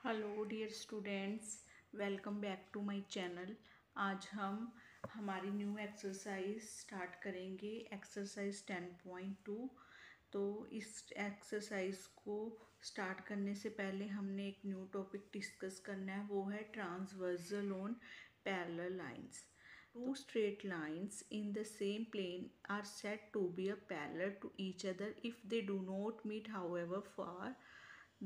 Hello dear students, welcome back to my channel. आज हम हमारी न्यू एक्सरसाइज स्टार्ट करेंगे, एक्सरसाइज 10.2। तो इस एक्सरसाइज को स्टार्ट करने से पहले हमने एक न्यू टॉपिक डिस्कस करना है, वो है transversal on parallel lines. Two straight lines in the same plane are said to be a parallel to each other if they do not meet however far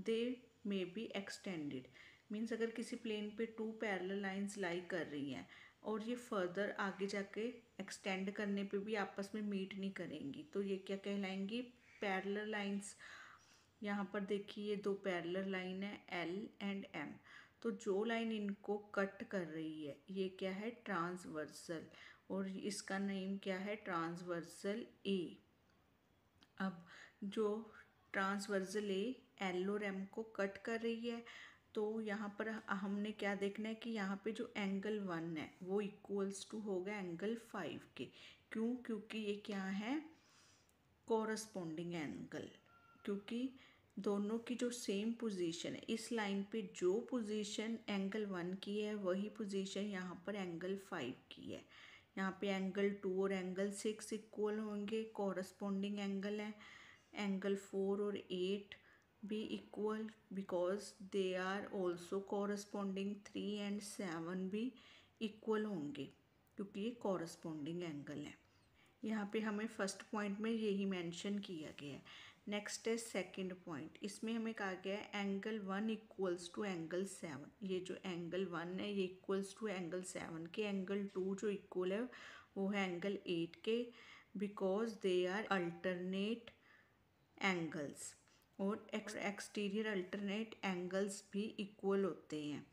they may be extended। Means अगर किसी plane पे to parallel lines लाई कर रही हैं और ये further आगे जाके एक्सटेंड करने पे भी आपस में मीट नहीं करेंगी, तो ये क्या कहलाएंगी? Parallel lines. यहाँ पर देखिए ये दो पैरेलल लाइन है एल एंड एम। तो जो लाइन इनको कट कर रही है ये क्या है? ट्रांसवर्सल। और इसका नेम क्या है? ट्रांसवर्सल ए। अब जो ट्रांसवर्सल ए एल और एम को कट कर रही है, तो यहाँ पर हमने क्या देखना है कि यहाँ पे जो एंगल 1 है वो इक्वल्स टू होगा एंगल 5 के। क्यों? क्योंकि ये क्या है? Corresponding angle. क्योंकि दोनों की जो सेम पोजीशन है, इस लाइन पे जो पोजीशन एंगल 1 की है वही पोजीशन यहाँ पर एंगल 5 की है। यहाँ पे एंगल 2 और एंगल 6 इक्वल होंगे, कोरस्पॉन्डिंग एंगल है। एंगल 4 और 8 भी equal, because they are also corresponding. 3 and 7 भी इक्वल होंगे क्योंकि ये कोरस्पॉन्डिंग एंगल है। यहाँ पे हमें फर्स्ट पॉइंट में यही मेंशन किया गया है। नेक्स्ट है सेकंड पॉइंट। इसमें हमें कहा गया है एंगल 1 इक्वल्स टू एंगल 7। ये जो एंगल 1 है ये इक्वल्स टू एंगल 7 के। एंगल 2 जो इक्वल है वो है एंगल 8 के, because they are alternate angles. और एक्सटीरियर अल्टरनेट एंगल्स भी इक्वल होते हैं।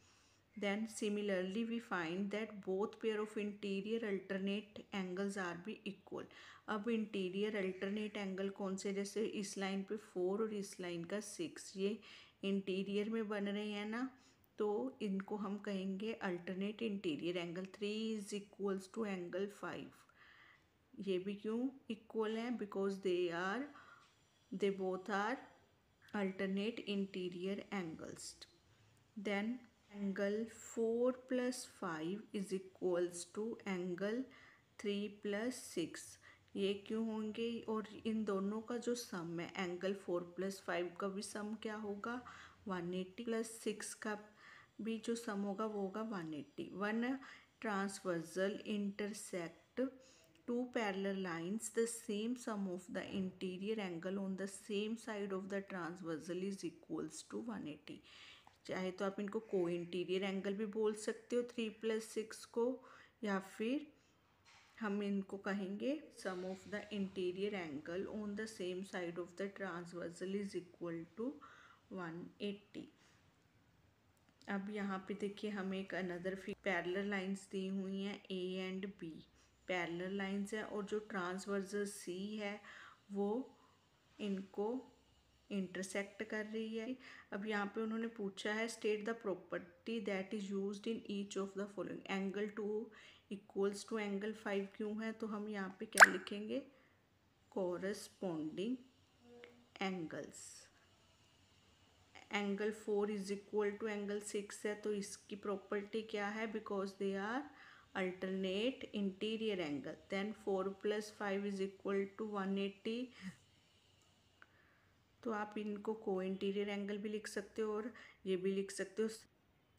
Then similarly we find that both pair of interior alternate angles are भी equal। अब interior alternate angle कौन से? जैसे इस लाइन पे 4 और इस लाइन का 6, ये इंटीरियर में बन रहे हैं ना, तो इनको हम कहेंगे alternate interior angle. 3 is equals to angle 5। ये भी क्यों इक्वल है? Because they both are alternate interior angles। Then angle 4 plus 5 is equals to angle 3 plus 6। ये क्यों होंगे? और इन दोनों का जो सम है एंगल 4 प्लस 5 का भी सम क्या होगा? 180 प्लस 6 का भी जो सम होगा वो होगा 180। One transversal intersect two parallel lines, the same sum of the interior angle on the same side of the transversal is equals to 180। चाहे तो आप इनको को इंटीरियर एंगल भी बोल सकते हो 3 प्लस 6 को, या फिर हम इनको कहेंगे sum of the interior angle on the same side of the transversal is equal to 180। अब यहाँ पे देखिए हमें एक अनदर पैरेलल लाइंस दी हुई हैं A and B. Parallel lines है और जो ट्रांसवर्सल सी है वो इनको इंटरसेक्ट कर रही है। अब यहाँ पे उन्होंने पूछा है state the property that is used in each of the following. Angle 2 equals to angle 5 क्यों है? तो हम यहाँ पे क्या लिखेंगे? Corresponding angles. Angle 4 is equal to angle 6 है, तो इसकी प्रॉपर्टी क्या है? Because they are alternate interior angle. Then 4 plus 5 is equal to 180। तो आप इनको को इंटीरियर एंगल भी लिख सकते हो और ये भी लिख सकते हो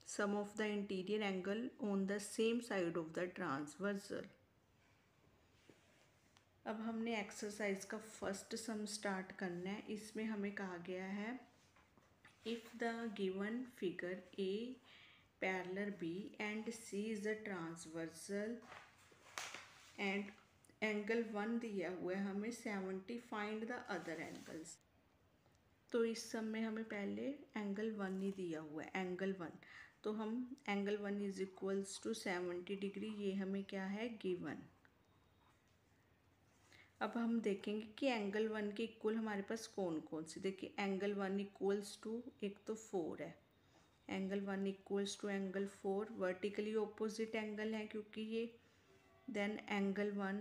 sum of the interior angle on the same side of the transversal. अब हमने एक्सरसाइज का फर्स्ट सम स्टार्ट करना है। इसमें हमें कहा गया है if the given figure A parallel B and C is a transversal and angle 1 दिया हुआ है हमें 70, find the other angles। तो इस सम में हमें पहले एंगल 1 ही दिया हुआ है, एंगल 1। तो हम angle 1 is equals to 70 degree, ये हमें क्या है? गिवन। अब हम देखेंगे कि एंगल 1 के इक्वल हमारे पास कौन कौन से। देखिए एंगल 1 इक्वल्स टू, एक तो 4 है, angle 1 equals to angle 4 vertically opposite angle है क्योंकि ये। Then angle 1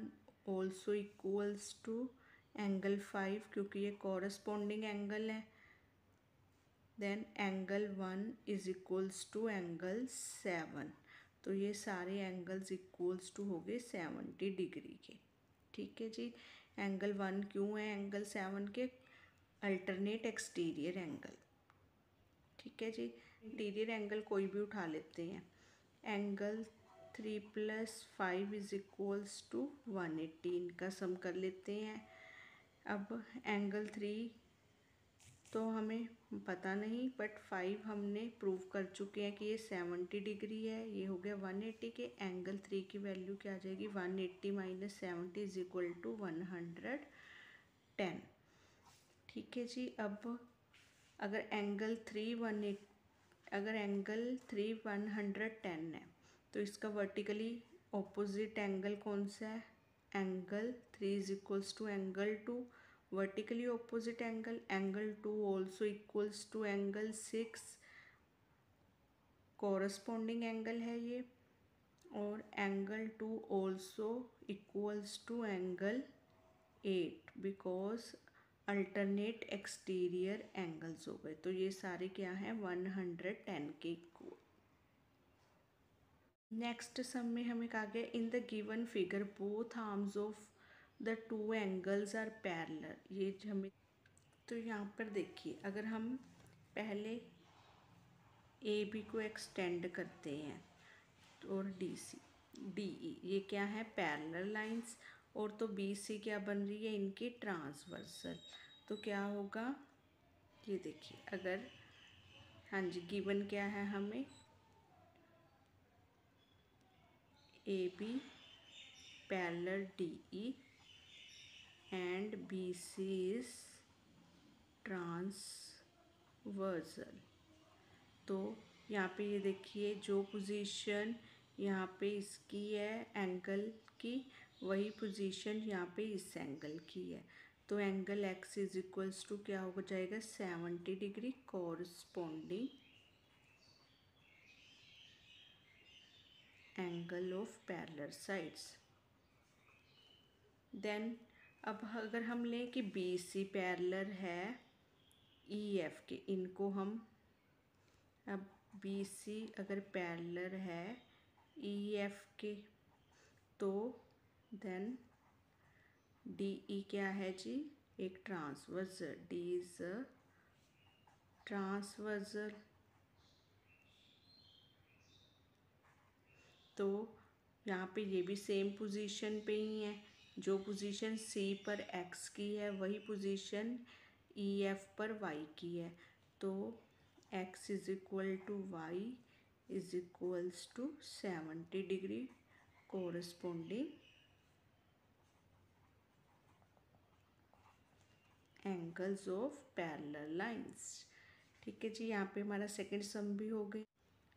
also equals to angle 5 क्योंकि ये कॉरस्पॉन्डिंग एंगल है। Then angle 1 is equals to angle 7। तो ये सारे एंगल्स इक्वल्स टू हो गए 70 डिग्री के। ठीक है जी। एंगल 1 क्यों है एंगल 7 के? Alternate exterior angle. ठीक है जी। इंटीरियर एंगल कोई भी उठा लेते हैं। एंगल 3+5 इज इक्वल्स टू 180, इनका सम कर लेते हैं। अब एंगल 3 तो हमें पता नहीं, बट 5 हमने प्रूव कर चुके हैं कि ये 70 डिग्री है। ये हो गया 180 के। एंगल 3 की वैल्यू क्या आ जाएगी? 180 माइनस 70 इज इक्वल टू 110। ठीक है जी। अब अगर एंगल 110 है तो इसका वर्टिकली ऑपोजिट एंगल कौन सा है? Angle 3 is equals to angle 2। Vertically opposite angle 2 also equals to angle 6, corresponding angle है ये। और angle 2 also equals to angle 8 because alternate exterior angles हो गए। तो ये सारे क्या हैं? 110 के इक्वल। नेक्स्ट सम में हमें कहा गया in the given figure both arms of the two angles are parallel. ये हमें, तो यहाँ पर देखिए, अगर हम पहले ए बी को एक्सटेंड करते हैं और डी सी डी ई, ये क्या है? Parallel lines. और तो बी सी क्या बन रही है? इनकी ट्रांसवर्सल। तो क्या होगा? ये देखिए, अगर, हाँ जी, गिवन क्या है हमें? A B parallel D E and B C is transversal. तो यहाँ पे ये देखिए, जो पोजीशन यहाँ पे इसकी है एंगल की, वही पोजीशन यहाँ पे इस एंगल की है। तो angle X is equals to क्या हो जाएगा? 70 degree corresponding angle of parallel sides. Then अब अगर हम लें कि बी सी पैरेलल है ई एफ के, इनको हम, अब बी सी अगर पैरेलल है ई एफ के, तो देन डी ई क्या है जी? एक transversal. D is a transversal. तो यहाँ पे ये भी सेम पोजीशन पे ही है। जो पोजीशन सी पर एक्स की है वही पोजीशन ई एफ पर वाई की है। तो X is equal to Y is equals to 70 degree corresponding angles of parallel lines. ठीक है जी। यहाँ पे हमारा सेकंड सम भी हो गई।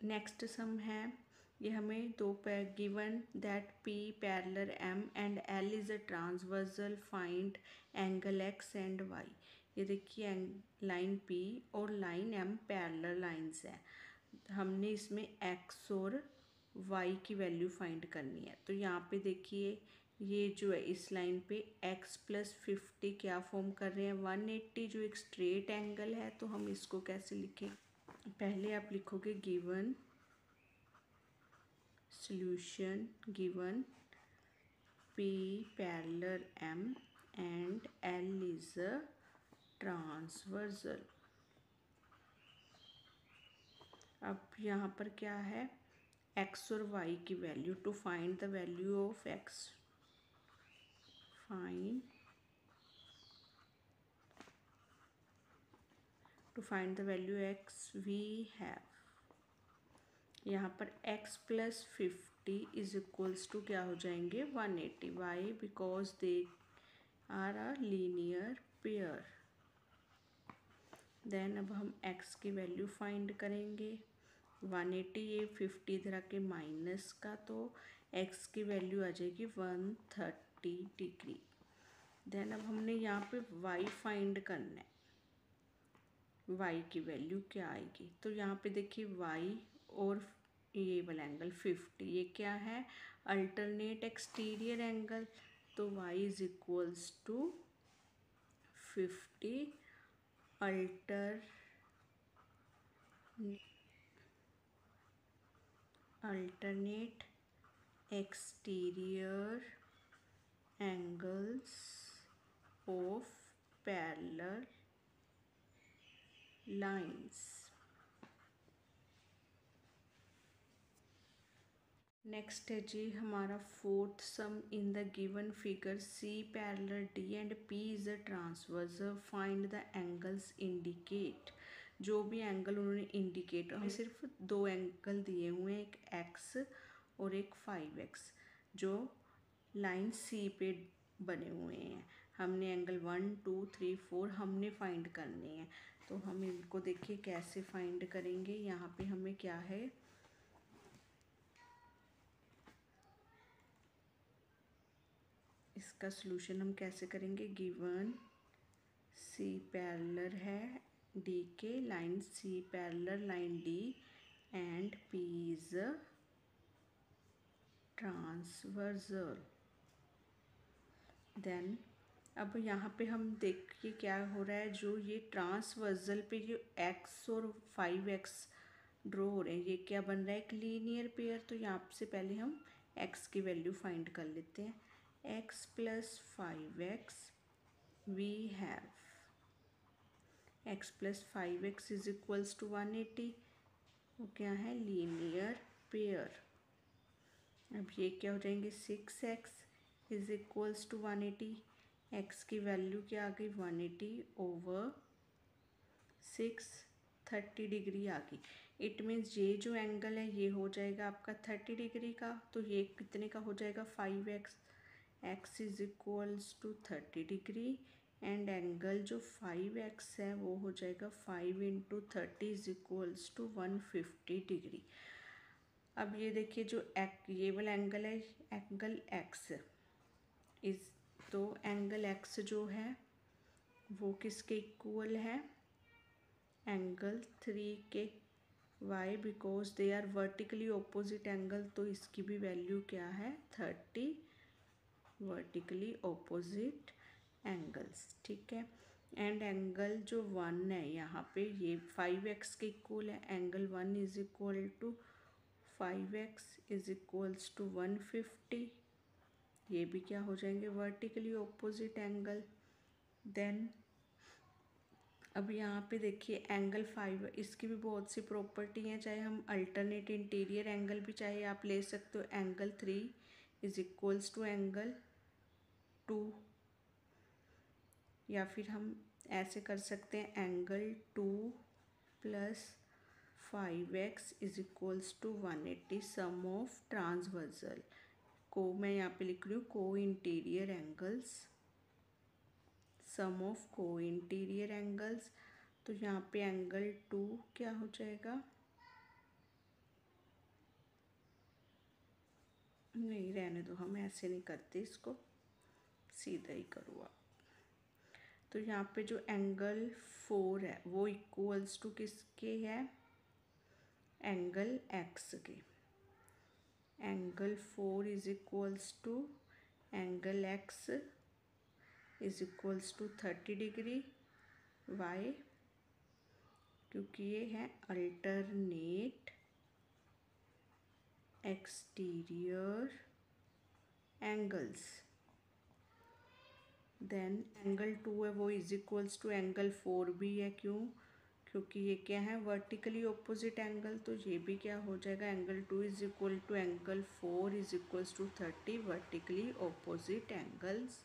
नेक्स्ट सम है, ये हमें दो given that P parallel M and L is a transversal, find angle x and y. ये देखिए, लाइन पी और लाइन एम पैरेलल लाइंस है। हमने इसमें एक्स और वाई की वैल्यू फाइंड करनी है। तो यहाँ पे देखिए, ये जो है इस लाइन पे x+50 क्या फॉर्म कर रहे हैं? 180, जो एक स्ट्रेट एंगल है। तो हम इसको कैसे लिखें? पहले आप लिखोगे given solution, given P parallel M and L is a transversal। अब यहाँ पर क्या है? x और y की value. To find the value of x, to find the value x we have यहाँ पर x+50 इज इक्वल्स टू क्या हो जाएंगे? 180। Why? Because they are a linear pair. Then अब हम x की वैल्यू फाइंड करेंगे। 180, ये 50 इधर आके माइनस का, तो x की वैल्यू आ जाएगी 130 डिग्री। देन अब हमने यहाँ पे y फाइंड करना है। y की वैल्यू क्या आएगी? तो यहाँ पे देखिए, y और ये वाला एंगल 50, ये क्या है? Alternate exterior angle. तो y is equals to 50 alternate alternate exterior angles of parallel lines. Next है जी हमारा fourth sum in the given figure C parallel D and P is a transverse find the angles indicate. जो भी angle उन्होंने indicate, हमें सिर्फ दो angle दिए हुए हैं, एक एक्स और एक 5x, जो लाइन सी पे बने हुए हैं। हमने एंगल 1 2 3 4 हमने फाइंड करने हैं। तो हम इनको देखिए कैसे फाइंड करेंगे। यहाँ पे हमें क्या है, इसका सॉल्यूशन हम कैसे करेंगे। गिवन सी पैरेलल है डी के, line C parallel line D and P is transversal. Then अब यहाँ पे हम देखिए क्या हो रहा है, जो ये ट्रांसवर्सल पे जो x और 5x ड्रॉ हो रहे हैं, ये क्या बन रहा है, एक लीनियर पेयर। तो यहाँ से पहले हम x की वैल्यू फाइंड कर लेते हैं। x plus 5x we have x plus 5x is equals to 180। वो क्या है, लीनियर पेयर। अब ये क्या हो जाएंगे, 6x is equals to 180। x की वैल्यू क्या आ गई, 180 ओवर 6, 30 डिग्री आ गई। इट मीन्स ये जो एंगल है ये हो जाएगा आपका 30 डिग्री का। तो ये कितने का हो जाएगा, 5x। x is equals to 30 degree and angle जो 5x है वो हो जाएगा 5 into 30 is equals to 150 degree. अब ये देखिए जो ये वाला एंगल है, एंगल x इस, तो एंगल x जो है वो किसके इक्वल है, एंगल 3 के। Why, because they are vertically opposite angle. तो इसकी भी वैल्यू क्या है, 30 वर्टिकली ऑपोजिट एंगल्स। ठीक है। एंड एंगल जो 1 है यहाँ पे, ये 5x के इक्वल है। Angle 1 is equal to 5x is equals to 150। ये भी क्या हो जाएंगे, वर्टिकली ऑपोजिट एंगल। देन अब यहाँ पे देखिए एंगल 5, इसकी भी बहुत सी प्रॉपर्टी हैं। चाहे हम अल्टरनेट इंटीरियर एंगल भी चाहे आप ले सकते हो। Angle 3 is equals to angle 2, या फिर हम ऐसे कर सकते हैं, angle 2 plus 5x is equals to 180 sum of transversal को मैं यहाँ पे लिख रही हूँ co-interior angles, sum of co-interior angles. तो यहाँ पे एंगल 2 क्या हो जाएगा, नहीं रहने दो, हम ऐसे नहीं करते, इसको सीधा ही करो आप। तो यहाँ पे जो एंगल 4 है वो इक्वल्स टू किसके है, एंगल x के। Angle 4 is equals to angle x is equals to 30 degree. Why, क्योंकि ये है alternate exterior angles. Then angle 2 है वो इज इक्वल्स टू एंगल 4 भी है। क्यों, क्योंकि ये क्या है, वर्टिकली ऑपोजिट एंगल। तो ये भी क्या हो जाएगा, angle 2 is equal to angle 4 is equals to 30 vertically opposite angles